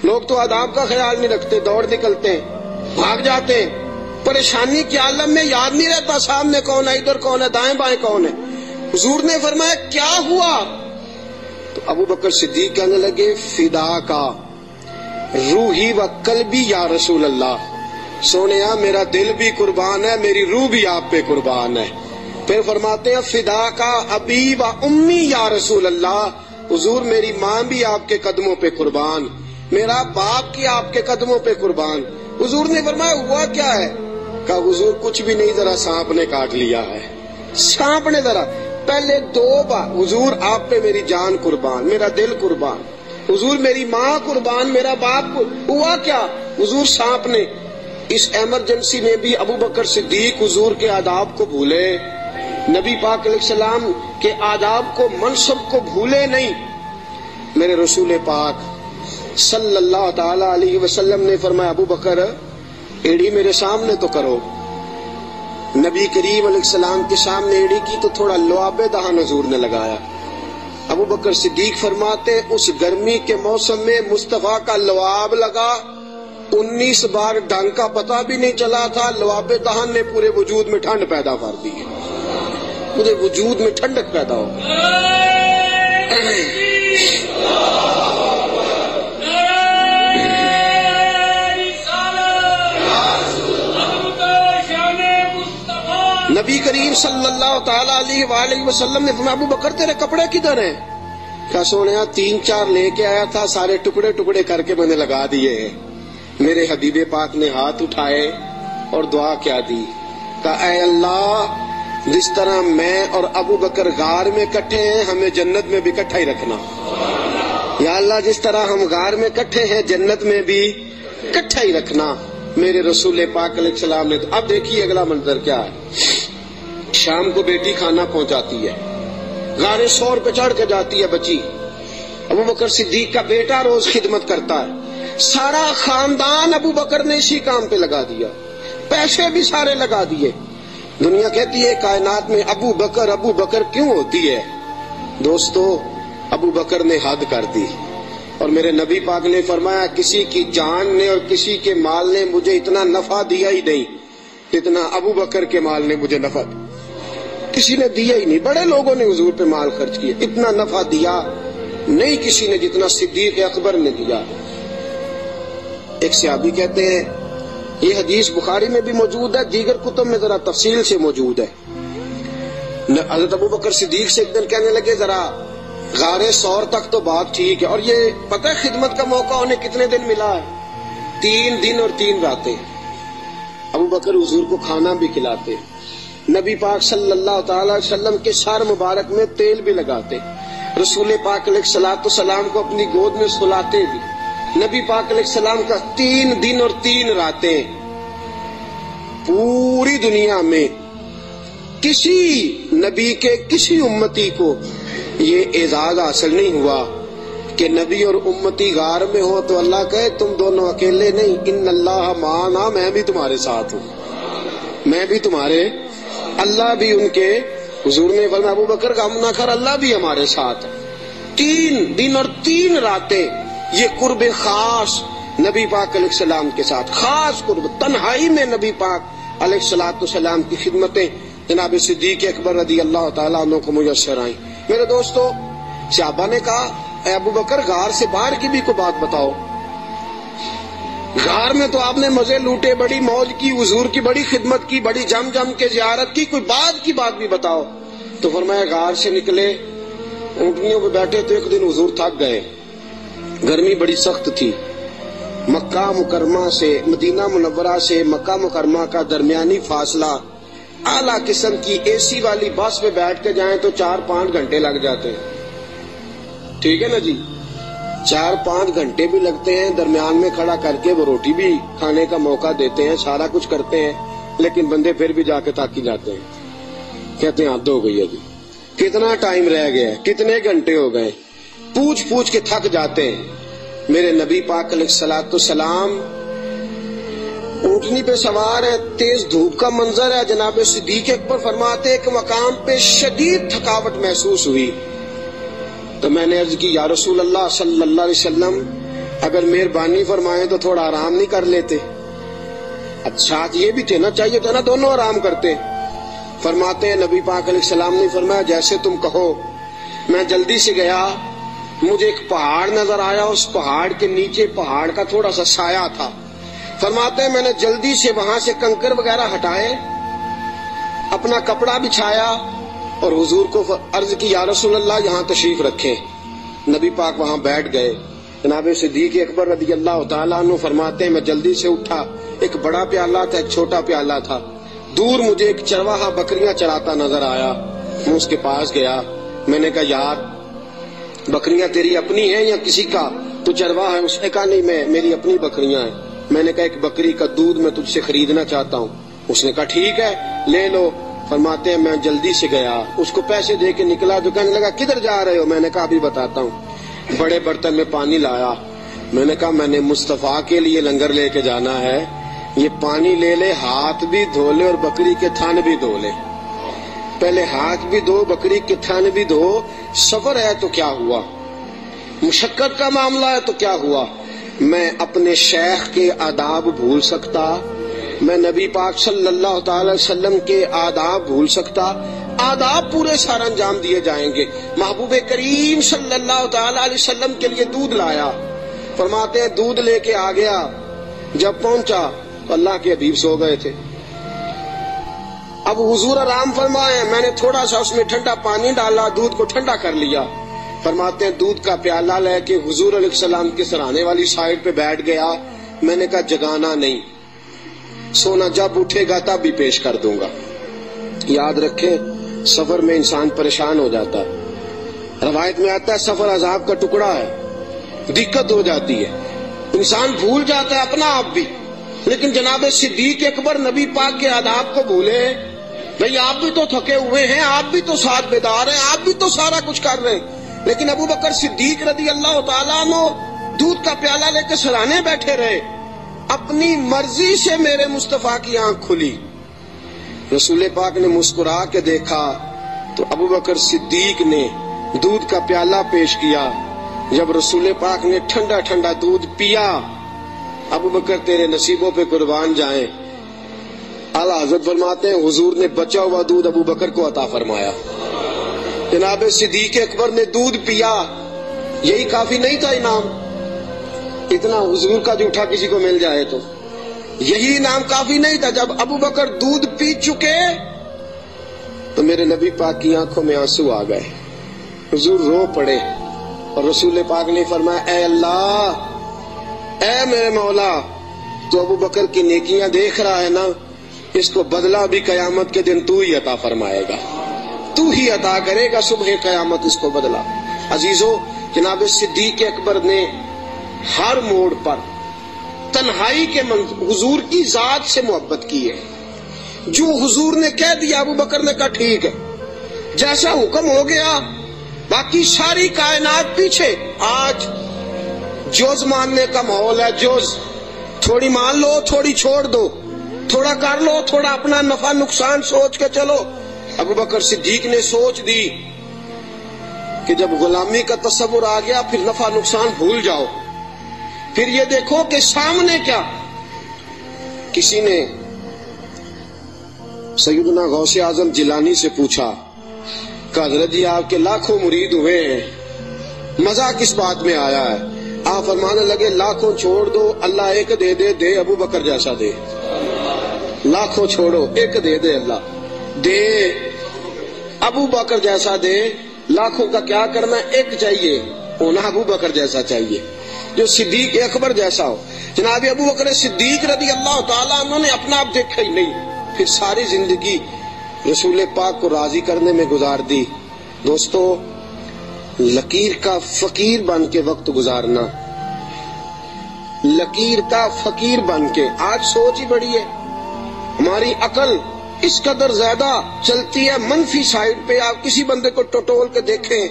لوگ تو آداب کا خیال نہیں رکھتے، دوڑ نکلتے ہیں، بھاگ جاتے ہیں، پریشانی کے عالم میں یاد نہیں رہتا سامنے کون ہے، ادھر کون ہے، دائیں بائیں کون ہے۔ حضور نے فرمایا کیا ہوا؟ تو ابو بکر صدیق کہنے لگے فدا کا روحی و قلبی یا رسول اللہ، سونیا میرا دل بھی قربان ہے، میری روح بھی آپ پہ قربان ہے۔ پھر فرماتے ہیں فدا کا ابی و امی یا رسول اللہ، حضور میری ماں بھی آپ کے قدموں پہ قربان، میرا باپ کی آپ کے قدموں پہ قربان۔ حضور نے فرمایا ہوا کیا ہے؟ کہا حضور کچھ بھی نہیں، ذرا سانپ نے کاٹ لیا ہے، سانپ نے ذرا پہلے 2 بار حضور آپ پہ میری جان قربان، میرا دل قربان، حضور میری ماں قربان، میرا باپ ہوا کیا؟ حضور سانپ نے۔ اس ایمرجنسی میں بھی ابو بکر صدیق حضور کے آداب کو بھولے، نبی پاک علیہ السلام کے آداب کو، منصب کو بھولے نہیں۔ میرے رسول پاک صلی اللہ تعالی علیہ وسلم نے فرمایا ابو بکر ایڑی میرے سامنے تو کرو. نبی کریم علیہ السلام کے سامنے ایڑی کی تو تھوڑا لعاب دہن حضور نے لگایا. ابو بکر صدیق فرماتے اس گرمی کے موسم میں مصطفیٰ کا لعاب لگا 19 بار ڈنگ کا پتہ بھی نہیں چلا تھا. لعاب دہن نے پورے وجود میں ٹھنڈ پیدا کر دی ہے، پورے وجود میں ٹھنڈک پیدا ہو گئی. نبی کریم صلی اللہ تعالی علیہ وآلہ وسلم نے فرمایا ابو بکر تیرے کپڑے کدھر ہیں؟ کہا سونیا 3-4 لے کے آیا تھا، سارے ٹکڑے ٹکڑے کر کے میں نے لگا دیے ہیں. میرے حبیب پاک نے ہاتھ اٹھائے اور دعا کیا دی. کہا اے اللہ جس طرح میں اور ابو بکر غار میں کٹھے ہیں ہمیں جنت میں بھی کٹھا ہی رکھنا. یا اللہ جس طرح ہم غار میں کٹھے ہیں جنت میں بھی کٹھا ہی رکھنا. میرے رسول پاک علیہ السلام نے. اب دیکھیے اگلا منظر کیا ہے. شام کو بیٹی کھانا پہنچاتی ہے، غار سور پہ چڑھ کے جاتی ہے بچی. ابو بکر صدیق کا بیٹا روز خدمت کرتا ہے. سارا خاندان ابو بکر نے اسی کام پہ لگا دیا، پیسے بھی سارے لگا دیے. دنیا کہتی ہے کائنات میں ابو بکر کیوں ہوتی ہے؟ دوستو ابو بکر نے حد کر دی. اور میرے نبی پاک نے فرمایا کسی کی جان نے اور کسی کے مال نے مجھے اتنا نفع دیا ہی نہیں جتنا ابو بکر کے مال نے مجھے نفع دیا. کسی نے دیا ہی نہیں. بڑے لوگوں نے حضور پہ مال خرچ کیا، اتنا نفع دیا نہیں کسی نے جتنا صدیق اکبر نے دیا. ایک صحابی کہتے ہیں یہ حدیث بخاری میں بھی موجود ہے، دیگر کتب میں ذرا تفصیل سے موجود ہے. حضرت ابو بکر صدیق سے ایک دن کہنے لگے ذرا غار سور تک تو بات ٹھیک ہے، اور یہ پتہ ہے خدمت کا موقع انہیں کتنے دن ملا ہے؟ 3 دن اور 3 راتیں. ابو بکر حضور کو کھانا بھی کھلاتے، نبی پاک صلی اللہ تعالی وسلم کے سر مبارک میں تیل بھی لگاتے، رسول پاک علیہ الصلوۃ والسلام کو اپنی گود میں سلاتے بھی. نبی پاک علیہ السلام کا 3 دن اور 3 راتیں. پوری دنیا میں کسی نبی کے کسی امتی کو یہ اعزاز حاصل نہیں ہوا کہ نبی اور امتی غار میں ہو تو اللہ کہے تم دونوں اکیلے نہیں، ان اللہ معنا، میں بھی تمہارے ساتھ ہوں، میں بھی تمہارے. اللہ بھی ان کے حضور نے فرمایا ابو بکر غم نہ کر، اللہ بھی ہمارے ساتھ. 3 دن اور 3 راتیں یہ قرب خاص نبی پاک علیہ السلام کے ساتھ، خاص قرب تنہائی میں نبی پاک علیہ السلام کی خدمتیں جناب صدیق اکبر رضی اللہ تعالیٰ عنہ کو میسر آئیں. میرے دوستو صحابہ نے کہا اے ابو بکر غار سے باہر کی بھی کوئی بات بتاؤ. غار میں تو آپ نے مزے لوٹے، بڑی موج کی، حضور کی بڑی خدمت کی، بڑی جم کے زیارت کی، کوئی بات کی بات بھی بتاؤ. تو فرمایا غار سے نکلے، اونٹنیوں پہ بیٹھے تو ایک دن حضور تھک گئے، گرمی بڑی سخت تھی. مکہ مکرمہ سے مدینہ منورہ سے مکہ مکرمہ کا درمیانی فاصلہ، اعلیٰ قسم کی اے سی والی بس پہ بیٹھ کے جائیں تو 4-5 گھنٹے لگ جاتے ہیں. ٹھیک ہے نا جی، 4-5 گھنٹے بھی لگتے ہیں. درمیان میں کھڑا کر کے وہ روٹی بھی کھانے کا موقع دیتے ہیں، سارا کچھ کرتے ہیں، لیکن بندے پھر بھی جا کے تھک ہی جاتے ہیں. کہتے ہیں حد ہو گئی ہے جی، کتنا ٹائم رہ گیا ہے، کتنے گھنٹے ہو گئے، پوچھ کے تھک جاتے ہیں. میرے نبی پاک علیہ الصلوۃ والسلام اونٹنی پہ سوار ہے، تیز دھوپ کا منظر ہے. جناب صدیق اکبر فرماتے ایک مقام پہ شدید تھکاوٹ محسوس ہوئی تو میں نے عرض کی یا رسول اللہ صلی اللہ علیہ وسلم اگر مہربانی فرمائیں تو تھوڑا آرام نہیں کر لیتے؟ اچھا یہ بھی تھے نا، چاہیے تھا نا دونوں آرام کرتے. فرماتے ہیں نبی پاک علیہ السلام نے فرمایا جیسے تم کہو. میں جلدی سے گیا، مجھے ایک پہاڑ نظر آیا، اس پہاڑ کے نیچے پہاڑ کا تھوڑا سا سایہ تھا. فرماتے ہیں میں نے جلدی سے وہاں سے کنکر وغیرہ ہٹائے، اپنا کپڑا بچھایا اور حضور کو عرض کی یا رسول اللہ یہاں تشریف رکھیں. نبی پاک وہاں بیٹھ گئے. جناب صدیق اکبر رضی اللہ تعالیٰ عنہ فرماتے ہیں میں جلدی سے اٹھا، ایک بڑا پیالہ تھا ایک چھوٹا پیالہ تھا. دور مجھے ایک چرواہا بکریاں چراتا نظر آیا، میں اس کے پاس گیا. میں نے کہا یار بکریاں تیری اپنی ہیں یا کسی کا؟ تو چرواہا ہے. اس نے کہا نہیں میری اپنی بکریاں ہیں. میں نے کہا ایک بکری کا دودھ میں تجھ سے خریدنا چاہتا ہوں. اس نے کہا ٹھیک ہے لے لو. فرماتے ہیں میں جلدی سے گیا، اس کو پیسے دے کے نکلا تو کہنے لگا کدھر جا رہے ہو؟ میں نے کہا ابھی بتاتا ہوں. بڑے برتن میں پانی لایا، میں نے کہا میں نے مصطفیٰ کے لیے لنگر لے کے جانا ہے، یہ پانی لے لے، ہاتھ بھی دھو لے اور بکری کے تھن بھی دھو لے۔ پہلے ہاتھ بھی دھو، بکری کے تھن بھی دھو۔ سفر ہے تو کیا ہوا، مشقت کا معاملہ ہے تو کیا ہوا؟ میں اپنے شیخ کے آداب بھول سکتا؟ میں نبی پاک صلی اللہ تعالی وسلم کے آداب بھول سکتا؟ آداب پورے سارا انجام دیے جائیں گے۔ محبوب کریم صلی اللہ تعالی علیہ وسلم کے لیے دودھ لایا، فرماتے ہیں دودھ لے کے آ گیا، جب پہنچا تو اللہ کے حبیب سو گئے تھے۔ اب حضور آرام فرمائے، میں نے تھوڑا سا اس میں ٹھنڈا پانی ڈالا، دودھ کو ٹھنڈا کر لیا۔ فرماتے ہیں دودھ کا پیالہ لے کے حضور علیہ السلام کے سرانے والی سائڈ پہ بیٹھ گیا۔ میں نے کہا جگانا نہیں، سونا جب اٹھے گا تب بھی پیش کر دوں گا۔ یاد رکھیں سفر میں انسان پریشان ہو جاتا ہے، روایت میں آتا ہے سفر عذاب کا ٹکڑا ہے، دقت ہو جاتی ہے، انسان بھول جاتا ہے اپنا آپ بھی۔ لیکن جناب صدیق اکبر نبی پاک کے آداب کو بھولے؟ بھئی آپ بھی تو تھکے ہوئے ہیں، آپ بھی تو ساتھ بیدار ہیں، آپ بھی تو سارا کچھ کر رہے ہیں، لیکن ابو بکر صدیق رضی اللہ تعالیٰ عنہ دودھ کا پیالہ لے کے سرانے بیٹھے رہے۔ اپنی مرضی سے میرے مصطفیٰ کی آنکھ کھلی، رسول پاک نے مسکرا کے دیکھا تو ابو بکر صدیق نے دودھ کا پیالہ پیش کیا۔ جب رسول پاک نے ٹھنڈا ٹھنڈا دودھ پیا، ابو بکر تیرے نصیبوں پہ قربان جائیں۔ اعلیٰ حضرت فرماتے ہیں حضور نے بچا ہوا دودھ ابو بکر کو عطا فرمایا۔ جناب صدیق اکبر نے دودھ پیا، یہی کافی نہیں تھا انعام؟ اتنا حضور کا جھوٹا کسی کو مل جائے تو یہی انعام کافی نہیں تھا؟ جب ابو بکر دودھ پی چکے تو میرے نبی پاک کی آنکھوں میں آنسو آ گئے، حضور رو پڑے، اور رسول پاک نے فرمایا اے اللہ، اے میرے مولا، تو ابو بکر کی نیکیاں دیکھ رہا ہے نا، اس کو بدلہ بھی قیامت کے دن تو ہی عطا فرمائے گا، تو ہی عطا کرے گا صبح قیامت اس کو بدلہ۔ عزیزو، جناب صدیق اکبر نے ہر موڑ پر تنہائی کے حضور کی ذات سے محبت کی ہے۔ جو حضور نے کہہ دیا ابو بکر نے کہا ٹھیک ہے، جیسا حکم ہو گیا، باقی ساری کائنات پیچھے۔ آج جوز ماننے کا ماحول ہے، جوز، تھوڑی مان لو تھوڑی چھوڑ دو، تھوڑا کر لو تھوڑا اپنا نفع نقصان سوچ کے چلو۔ ابو بکر صدیق نے سوچ دی کہ جب غلامی کا تصور آ گیا پھر نفع نقصان بھول جاؤ، پھر یہ دیکھو کہ سامنے کیا۔ کسی نے سیدنا غوث اعظم جیلانی سے پوچھا کہ حضرت جی آپ کے لاکھوں مرید ہوئے ہیں، مزہ کس بات میں آیا ہے؟ آپ فرمانے لگے لاکھوں چھوڑ دو، اللہ ایک دے دے، دے ابو بکر جیسا دے۔ لاکھوں چھوڑو، ایک دے دے اللہ، دے ابو بکر جیسا دے۔ لاکھوں کا کیا کرنا، ایک چاہیے، ہونا ابو بکر جیسا چاہیے، جو صدیق اکبر جیسا ہو۔ جناب ابو بکر صدیق رضی اللہ تعالیٰ عنہ نے اپنا آپ دیکھا ہی نہیں، پھر ساری زندگی رسول پاک کو راضی کرنے میں گزار دی۔ دوستو، لکیر کا فقیر بن کے وقت گزارنا، لکیر کا فقیر بن کے، آج سوچ ہی بڑی ہے، ہماری عقل اس قدر زیادہ چلتی ہے منفی سائڈ پہ۔ آپ کسی بندے کو ٹٹول کے دیکھیں،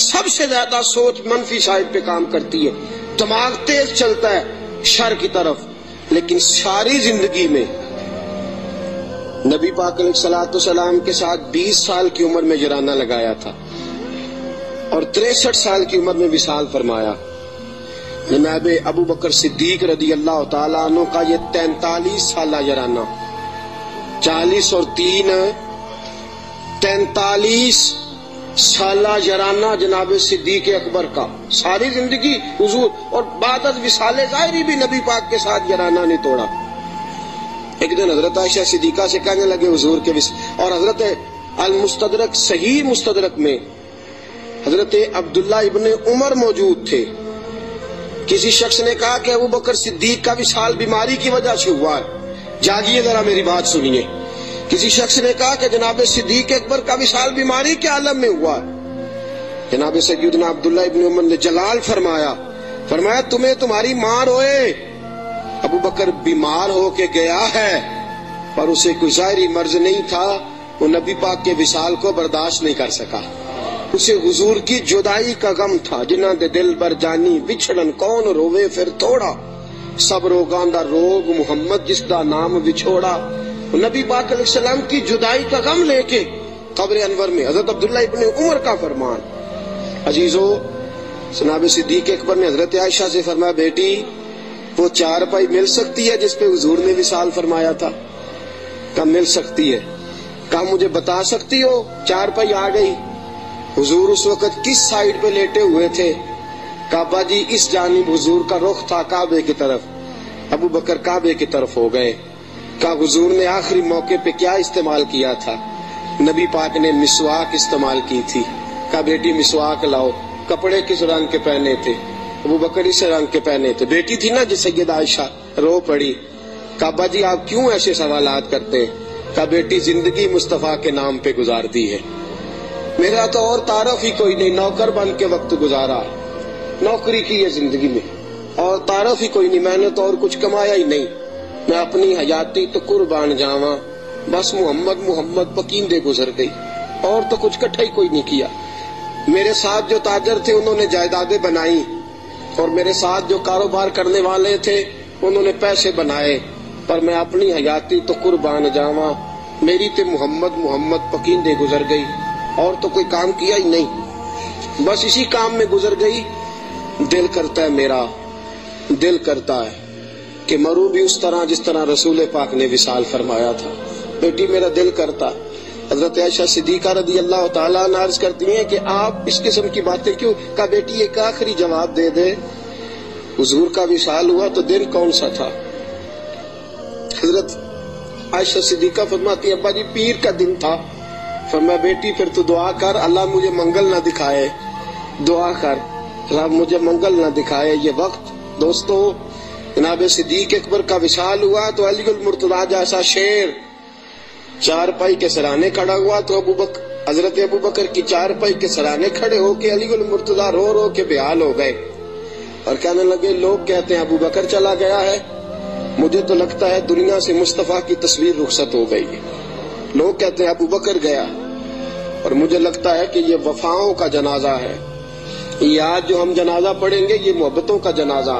سب سے زیادہ سوچ منفی سائڈ پہ کام کرتی ہے، دماغ تیز چلتا ہے شر کی طرف۔ لیکن ساری زندگی میں نبی پاک علیہ الصلوۃ والسلام کے ساتھ 20 سال کی عمر میں جرانہ لگایا تھا، اور 63 سال کی عمر میں وصال فرمایا۔ جناب ابو بکر صدیق رضی اللہ تعالیٰ عنہ کا یہ 43 سالہ جرانہ، 40 اور 3 43 سالہ جرانہ جناب صدیق اکبر کا، ساری زندگی حضور، اور بعد از وصال ظاہری بھی نبی پاک کے ساتھ جرانہ نہیں توڑا۔ ایک دن حضرت عائشہ صدیقہ سے کہنے لگے حضور کے اور حضرت المستدرک صحیح مستدرک میں حضرت عبداللہ ابن عمر موجود تھے۔ کسی شخص نے کہا کہ ابو بکر صدیق کا وصال بیماری کی وجہ سے ہوا ہے، جاگیے ذرا میری بات سنیے۔ کسی شخص نے کہا کہ جناب صدیق اکبر کا وصال بیماری کے عالم میں ہوا ہے۔ جناب سیدنا عبداللہ ابن عمر نے جلال فرمایا تمہیں تمہاری ماں روئے، ابو بکر بیمار ہو کے گیا ہے، پر اسے کوئی ظاہری مرض نہیں تھا، وہ نبی پاک کے وصال کو برداشت نہیں کر سکا۔ اسے حضور کی جدائی کا غم تھا، جنہاں دے دل بر جانی بچھڑن کون روے پھر تھوڑا، سب روگاں دا روگ محمد جس دا نام بچھوڑا۔ نبی پاک علیہ السلام کی جدائی کا غم لے کے قبر انور میں حضرت عبداللہ ابن عمر کا فرمان۔ عزیزو، جناب صدیق اکبر نے حضرت عائشہ سے فرمایا، بیٹی وہ چارپائی مل سکتی ہے جس پہ حضور نے وصال فرمایا تھا؟ کہا مل سکتی ہے۔ کہا مجھے بتا سکتی ہو؟ چارپائی آ گئی۔ حضور اس وقت کس سائیڈ پہ لیٹے ہوئے تھے؟ کعبہ جی اس جانب حضور کا رخ تھا کعبے کی طرف، ابو بکر کعبے کی طرف ہو گئے۔ کہا حضور نے آخری موقع پہ کیا استعمال کیا تھا؟ نبی پاک نے مسواک استعمال کی تھی۔ کہا بیٹی مسواک لاؤ۔ کپڑے کس رنگ کے پہنے تھے؟ ابو بکر اس رنگ کے پہنے تھے۔ بیٹی تھی نا جس سیدہ عائشہ، رو پڑی۔ کعبہ جی آپ کیوں ایسے سوالات کرتے ہیں؟ کہا بیٹی زندگی مصطفیٰ کے نام پہ گزار دی ہے، میرا تو اور تعارف ہی کوئی نہیں، نوکر بن کے وقت گزارا، نوکری کی ہے زندگی میں، اور تعارف ہی کوئی نہیں، میں نے تو اور کچھ کمایا ہی نہیں، میں اپنی حیاتی تو قربان جاواں، بس محمد محمد پکیندے گزر گئی، اور تو کچھ کٹھا ہی کوئی نہیں کیا۔ میرے ساتھ جو تاجر تھے انہوں نے جائیدادیں بنائی، اور میرے ساتھ جو کاروبار کرنے والے تھے انہوں نے پیسے بنائے، پر میں اپنی حیاتی تو قربان جاواں، میری تے محمد محمد پکیندے گزر گئی، اور تو کوئی کام کیا ہی نہیں، بس اسی کام میں گزر گئی۔ دل کرتا ہے، میرا دل کرتا ہے کہ مروں بھی اس طرح جس طرح رسول پاک نے وصال فرمایا تھا۔ بیٹی میرا دل کرتا۔ حضرت عائشہ صدیقہ رضی اللہ تعالیٰ عنہا عرض کرتی ہیں کہ آپ اس قسم کی باتیں کیوں؟ کہا بیٹی ایک آخری جواب دے دے، حضور کا وصال ہوا تو دن کون سا تھا؟ حضرت عائشہ صدیقہ فرماتی ہیں ابا جی پیر کا دن تھا۔ فرمایا بیٹی پھر تو دعا کر اللہ مجھے منگل نہ دکھائے، دعا کر اللہ مجھے منگل نہ دکھائے یہ وقت۔ دوستو، جناب صدیق اکبر کا وصال ہوا تو علی المرتضیٰ جیسا شیر چارپائی کے سرانے کھڑا ہوا، تو حضرت ابو بکر کی چارپائی کے سرانے کھڑے ہو کے علی المرتضیٰ رو رو کے بےحال ہو گئے، اور کہنے لگے لوگ کہتے ہیں ابو بکر چلا گیا ہے، مجھے تو لگتا ہے دنیا سے مصطفیٰ کی تصویر رخصت ہو گئی ہے۔ لوگ کہتے ہیں ابو بکر گیا، اور مجھے لگتا ہے کہ یہ وفاؤں کا جنازہ ہے، یہ آج جو ہم جنازہ پڑھیں گے یہ محبتوں کا جنازہ۔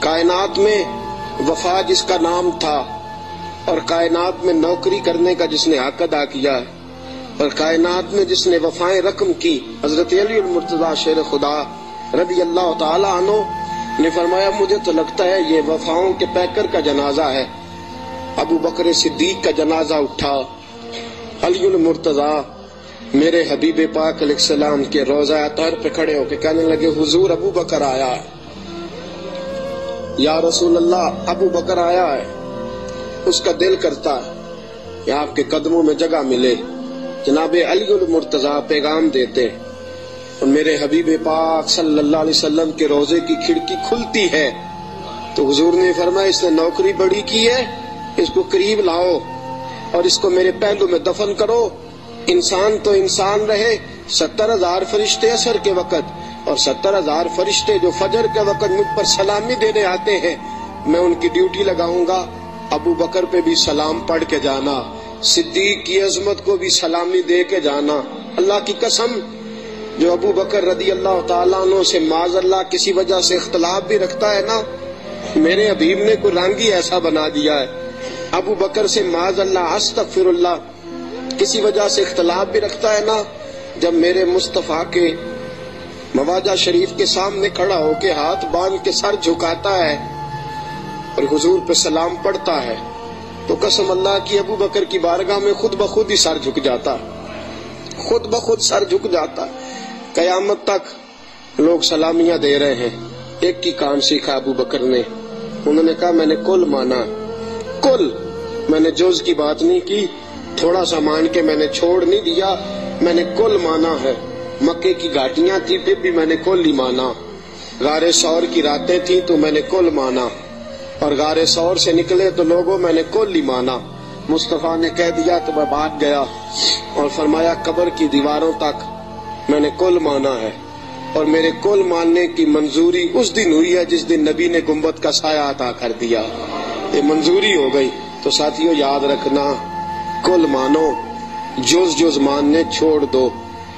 کائنات میں وفا جس کا نام تھا، اور کائنات میں نوکری کرنے کا جس نے حق ادا کیا، اور کائنات میں جس نے وفائیں رقم کی، حضرت علی المرتضیٰ شیر خدا رضی اللہ تعالی عنہ نے فرمایا مجھے تو لگتا ہے یہ وفاؤں کے پیکر کا جنازہ ہے۔ ابو بکر صدیق کا جنازہ اٹھا، علی المرتضیٰ میرے حبیب پاک علیہ السلام کے روضہ اطہر پہ کھڑے ہو کے کہنے لگے حضور ابو بکر آیا ہے، یا رسول اللہ ابو بکر آیا ہے۔ اس کا دل کرتا ہے کہ آپ کے قدموں میں جگہ ملے۔ جناب علی المرتضیٰ پیغام دیتے، اور میرے حبیب پاک صلی اللہ علیہ وسلم کے روضے کی کھڑکی کھلتی ہے تو حضور نے فرمایا اس نے نوکری بڑی کی ہے، اس کو قریب لاؤ اور اس کو میرے پہلو میں دفن کرو۔ انسان تو انسان رہے، 70,000 فرشتے عصر کے وقت اور 70,000 فرشتے جو فجر کے وقت مجھ پر سلامی دینے آتے ہیں، میں ان کی ڈیوٹی لگاؤں گا۔ ابو بکر پہ بھی سلام پڑھ کے جانا، صدیق کی عظمت کو بھی سلامی دے کے جانا۔ اللہ کی قسم، جو ابو بکر رضی اللہ تعالیٰ عنہ سے معاذ اللہ کسی وجہ سے اختلاف بھی رکھتا ہے نا، میرے حبیب نے کوئی رنگ ہی ایسا بنا دیا ہے۔ ابو بکر سے معاذ اللہ استغفر اللہ کسی وجہ سے اختلاف بھی رکھتا ہے نا، جب میرے مصطفیٰ کے مواجہ شریف کے سامنے کھڑا ہو کے ہاتھ باندھ کے سر جھکاتا ہے اور حضور پہ سلام پڑھتا ہے، تو قسم اللہ کی ابو بکر کی بارگاہ میں خود بخود ہی سر جھک جاتا، خود بخود سر جھک جاتا۔ قیامت تک لوگ سلامیاں دے رہے ہیں۔ ایک کی کام سیکھا ابو بکر نے، انہوں نے کہا میں نے کل مانا، کل، میں نے جز کی بات نہیں کی، تھوڑا سا مان کے میں نے چھوڑ نہیں دیا، میں نے کل مانا ہے۔ مکے کی گھاٹیاں تھی پھر بھی میں نے کل ہی مانا، غار ثور کی راتیں تھی تو میں نے کل مانا، اور غار ثور سے نکلے تو لوگوں میں نے کل ہی مانا۔ مصطفیٰ نے کہہ دیا تو میں بھاگ گیا، اور فرمایا قبر کی دیواروں تک میں نے کل مانا ہے، اور میرے کل ماننے کی منظوری اس دن ہوئی ہے جس دن نبی نے گنبد کا سایہ عطا کر دیا، یہ منظوری ہو گئی۔ تو ساتھیوں یاد رکھنا، کل مانو، جز جز ماننے چھوڑ دو۔